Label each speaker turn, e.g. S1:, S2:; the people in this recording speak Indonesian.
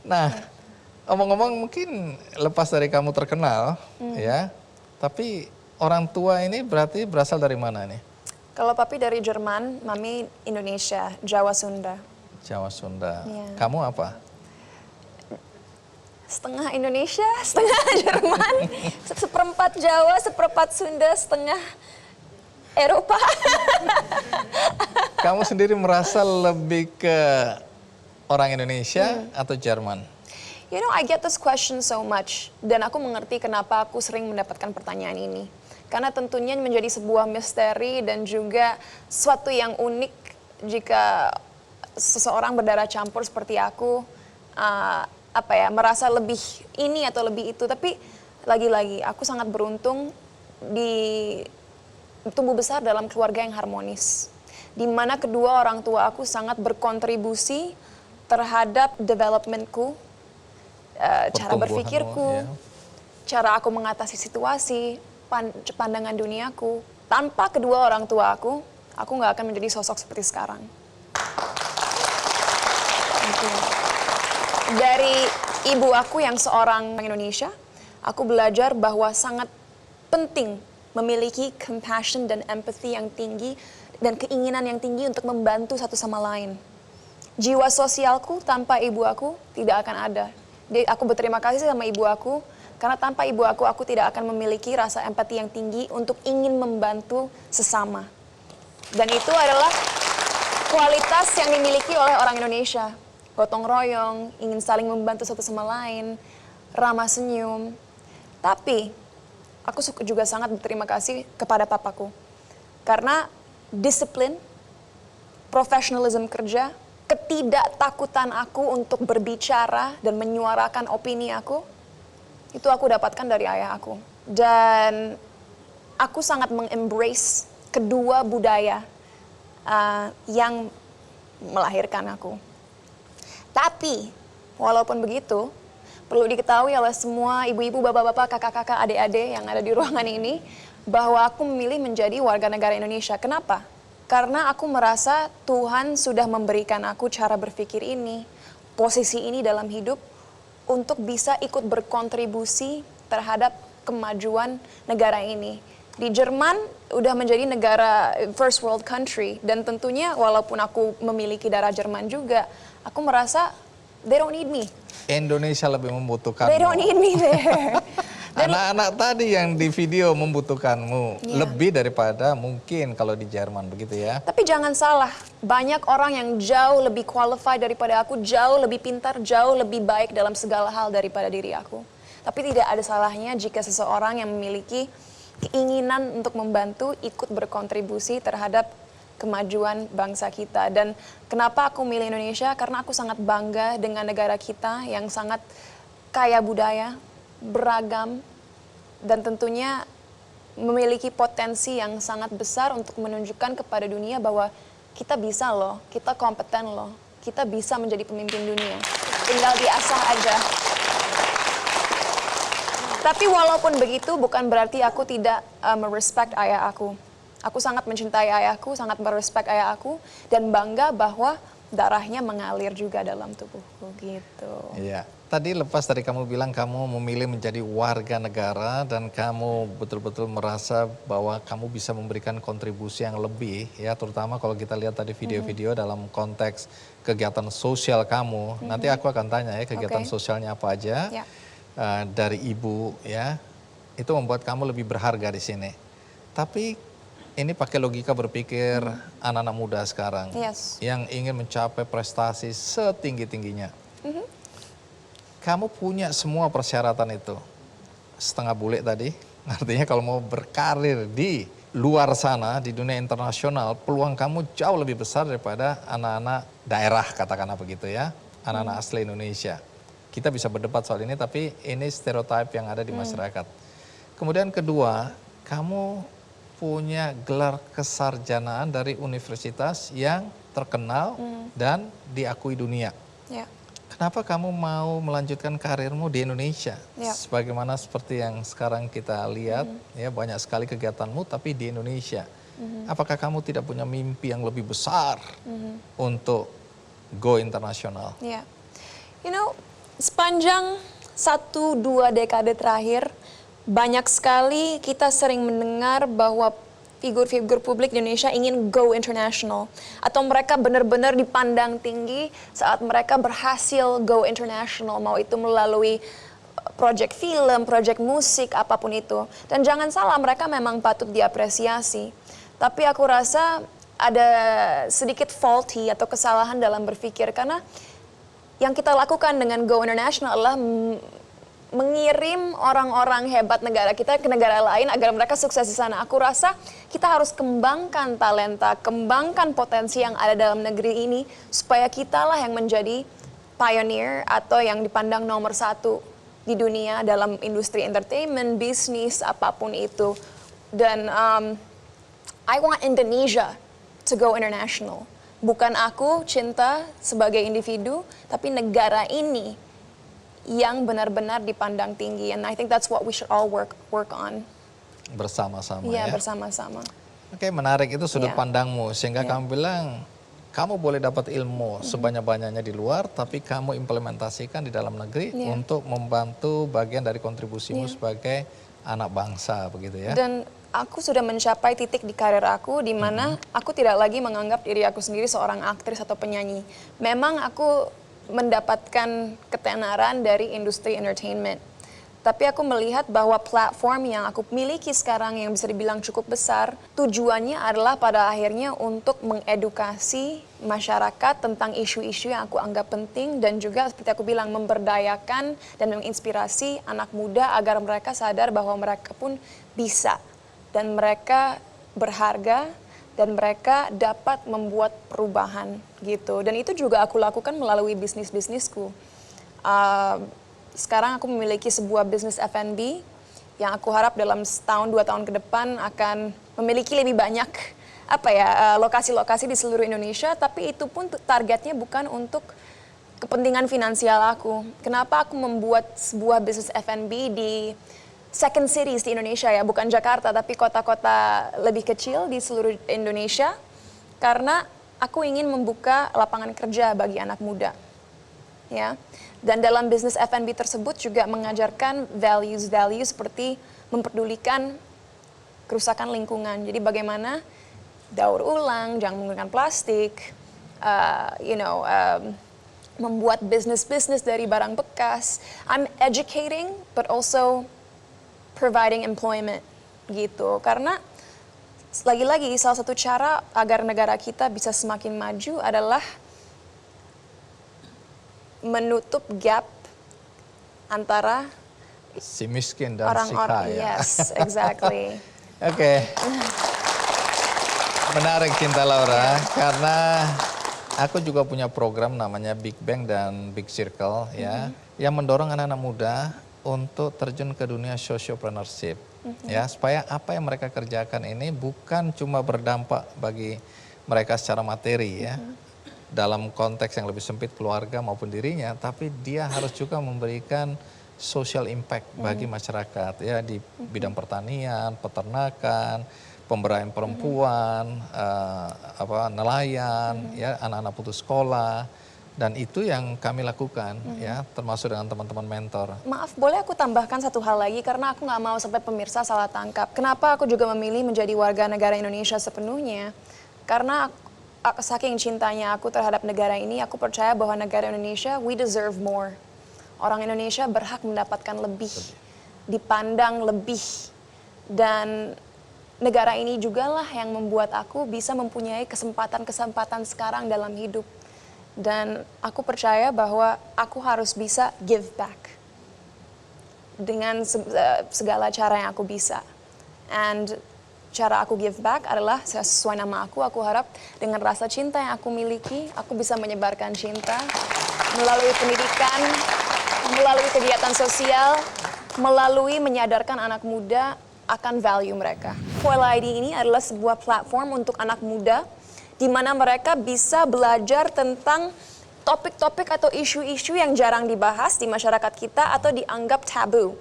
S1: Nah, omong-omong mungkin lepas dari kamu terkenal, ya, tapi orang tua ini berarti berasal dari mana nih?
S2: Kalau papi dari Jerman, mami Indonesia, Jawa Sunda.
S1: Jawa Sunda.
S2: Iya.
S1: Kamu apa?
S2: Setengah Indonesia, setengah Jerman, seperempat Jawa, seperempat Sunda, setengah Eropa.
S1: Kamu sendiri merasa lebih ke orang Indonesia atau Jerman?
S2: You know, I get this question so much. Dan aku mengerti kenapa aku sering mendapatkan pertanyaan ini. Karena tentunya menjadi sebuah misteri dan juga suatu yang unik jika seseorang berdarah campur seperti aku, merasa lebih ini atau lebih itu. Tapi lagi-lagi, aku sangat beruntung tumbuh besar dalam keluarga yang harmonis. Di mana kedua orang tua aku sangat berkontribusi terhadap developmentku, cara berpikirku,
S1: ya.
S2: cara aku mengatasi situasi, pandangan duniaku. Tanpa kedua orang tua aku nggak akan menjadi sosok seperti sekarang. Dari ibu aku yang seorang Indonesia, aku belajar bahwa sangat penting memiliki compassion dan empathy yang tinggi dan keinginan yang tinggi untuk membantu satu sama lain. Jiwa sosialku tanpa ibu aku tidak akan ada. Aku berterima kasih sama ibu aku, karena tanpa ibu aku tidak akan memiliki rasa empati yang tinggi untuk ingin membantu sesama. Dan itu adalah kualitas yang dimiliki oleh orang Indonesia. Gotong royong, ingin saling membantu satu sama lain, ramah senyum. Tapi, aku juga sangat berterima kasih kepada papaku. Karena disiplin, profesionalisme kerja, ketidaktakutan aku untuk berbicara dan menyuarakan opini aku, itu aku dapatkan dari ayah aku. Dan aku sangat mengembrace kedua budaya yang melahirkan aku. Tapi, walaupun begitu, perlu diketahui oleh semua ibu-ibu, bapak-bapak, kakak-kakak, adik-adik yang ada di ruangan ini, bahwa aku memilih menjadi warga negara Indonesia. Kenapa? Karena aku merasa Tuhan sudah memberikan aku cara berpikir ini, posisi ini dalam hidup, untuk bisa ikut berkontribusi terhadap kemajuan negara ini. Di Jerman udah menjadi negara first world country, dan tentunya walaupun aku memiliki darah Jerman juga, aku merasa they don't need me.
S1: Indonesia lebih membutuhkanmu.
S2: They don't need me there.
S1: Anak-anak tadi yang di video membutuhkanmu lebih daripada mungkin kalau di Jerman, begitu ya?
S2: Tapi jangan salah, banyak orang yang jauh lebih qualified daripada aku, jauh lebih pintar, jauh lebih baik dalam segala hal daripada diri aku. Tapi tidak ada salahnya jika seseorang yang memiliki keinginan untuk membantu ikut berkontribusi terhadap kemajuan bangsa kita. Dan kenapa aku milih Indonesia? Karena aku sangat bangga dengan negara kita yang sangat kaya budaya, beragam, dan tentunya memiliki potensi yang sangat besar untuk menunjukkan kepada dunia bahwa kita bisa loh, kita kompeten loh, kita bisa menjadi pemimpin dunia. Tinggal diasah aja. Tapi walaupun begitu bukan berarti aku tidak merespek ayah aku. Aku sangat mencintai ayahku, sangat merespek ayah aku, dan bangga bahwa darahnya mengalir juga dalam tubuhku gitu.
S1: Iya. Tadi lepas dari kamu bilang kamu memilih menjadi warga negara dan kamu betul-betul merasa bahwa kamu bisa memberikan kontribusi yang lebih, ya, terutama kalau kita lihat tadi video-video dalam konteks kegiatan sosial kamu. Nanti aku akan tanya ya kegiatan sosialnya apa aja.
S2: Ya.
S1: Dari ibu, ya, itu membuat kamu lebih berharga di sini. Tapi ini pakai logika berpikir anak-anak muda sekarang yang ingin mencapai prestasi setinggi-tingginya. Kamu punya semua persyaratan itu. Setengah bule tadi, artinya kalau mau berkarir di luar sana, di dunia internasional, peluang kamu jauh lebih besar daripada anak-anak daerah, katakanlah begitu ya. Anak-anak asli Indonesia. Kita bisa berdebat soal ini, tapi ini stereotip yang ada di masyarakat. Kemudian kedua, kamu punya gelar kesarjanaan dari universitas yang terkenal dan diakui dunia.
S2: Ya.
S1: Kenapa kamu mau melanjutkan karirmu di Indonesia? Sebagaimana seperti yang sekarang kita lihat, ya, banyak sekali kegiatanmu tapi di Indonesia. Apakah kamu tidak punya mimpi yang lebih besar untuk go internasional?
S2: Ya. You know, Sepanjang 1-2 dekade terakhir, banyak sekali kita sering mendengar bahwa figur-figur publik di Indonesia ingin go international. Atau mereka benar-benar dipandang tinggi saat mereka berhasil go international. Mau itu melalui proyek film, proyek musik, apapun itu. Dan jangan salah, mereka memang patut diapresiasi. Tapi aku rasa ada sedikit faulty atau kesalahan dalam berpikir. Karena yang kita lakukan dengan go international adalah mengirim orang-orang hebat negara kita ke negara lain agar mereka sukses di sana. Aku rasa kita harus kembangkan talenta, kembangkan potensi yang ada dalam negeri ini supaya kitalah yang menjadi pioneer atau yang dipandang nomor 1 di dunia dalam industri entertainment, bisnis, apapun itu. Dan I want Indonesia to go international. Bukan aku cinta sebagai individu, tapi negara ini yang benar-benar dipandang tinggi, and I think that's what we should all work on.
S1: Bersama-sama
S2: ya.
S1: ya.
S2: Bersama-sama.
S1: Oke, menarik itu sudut pandangmu, sehingga kamu bilang kamu boleh dapat ilmu sebanyak-banyaknya di luar, tapi kamu implementasikan di dalam negeri untuk membantu bagian dari kontribusimu sebagai anak bangsa, begitu ya.
S2: Dan aku sudah mencapai titik di karir aku di mana aku tidak lagi menganggap diri aku sendiri seorang aktris atau penyanyi. Memang aku mendapatkan ketenaran dari industri entertainment. Tapi aku melihat bahwa platform yang aku miliki sekarang yang bisa dibilang cukup besar, tujuannya adalah pada akhirnya untuk mengedukasi masyarakat tentang isu-isu yang aku anggap penting dan juga seperti aku bilang memberdayakan dan menginspirasi anak muda agar mereka sadar bahwa mereka pun bisa dan mereka berharga dan mereka dapat membuat perubahan gitu. Dan itu juga aku lakukan melalui bisnisku. Sekarang aku memiliki sebuah bisnis F&B yang aku harap dalam 1-2 tahun ke depan akan memiliki lebih banyak lokasi-lokasi di seluruh Indonesia. Tapi itu pun targetnya bukan untuk kepentingan finansial aku. Kenapa aku membuat sebuah bisnis F&B di second cities di Indonesia ya, bukan Jakarta tapi kota-kota lebih kecil di seluruh Indonesia, karena aku ingin membuka lapangan kerja bagi anak muda. Ya. Dan dalam bisnis F&B tersebut juga mengajarkan values seperti memperdulikan kerusakan lingkungan. Jadi bagaimana daur ulang, jangan menggunakan plastik, membuat bisnis dari barang bekas. I'm educating but also providing employment gitu, karena lagi-lagi salah satu cara agar negara kita bisa semakin maju adalah menutup gap antara
S1: si miskin dan si
S2: orang-orang.
S1: kaya.
S2: Yes, exactly.
S1: Oke. Menarik Cinta Laura, karena aku juga punya program namanya Big Bang dan Big Circle ya, yang mendorong anak-anak muda untuk terjun ke dunia sociopreneurship ya, supaya apa yang mereka kerjakan ini bukan cuma berdampak bagi mereka secara materi ya, dalam konteks yang lebih sempit keluarga maupun dirinya, tapi dia harus juga memberikan social impact bagi masyarakat ya, di bidang pertanian, peternakan, pemberdayaan perempuan, nelayan ya, anak-anak putus sekolah. Dan itu yang kami lakukan ya, termasuk dengan teman-teman mentor.
S2: Maaf, boleh aku tambahkan satu hal lagi karena aku nggak mau sampai pemirsa salah tangkap. Kenapa aku juga memilih menjadi warga negara Indonesia sepenuhnya? Karena saking cintanya aku terhadap negara ini, aku percaya bahwa negara Indonesia, we deserve more. Orang Indonesia berhak mendapatkan lebih, dipandang lebih. Dan negara ini juga lah yang membuat aku bisa mempunyai kesempatan-kesempatan sekarang dalam hidup. Dan aku percaya bahwa aku harus bisa give back dengan segala cara yang aku bisa. And cara aku give back adalah sesuai nama aku harap dengan rasa cinta yang aku miliki, aku bisa menyebarkan cinta melalui pendidikan, melalui kegiatan sosial, melalui menyadarkan anak muda akan value mereka. Foil ID ini adalah sebuah platform untuk anak muda di mana mereka bisa belajar tentang topik-topik atau isu-isu yang jarang dibahas di masyarakat kita atau dianggap tabu.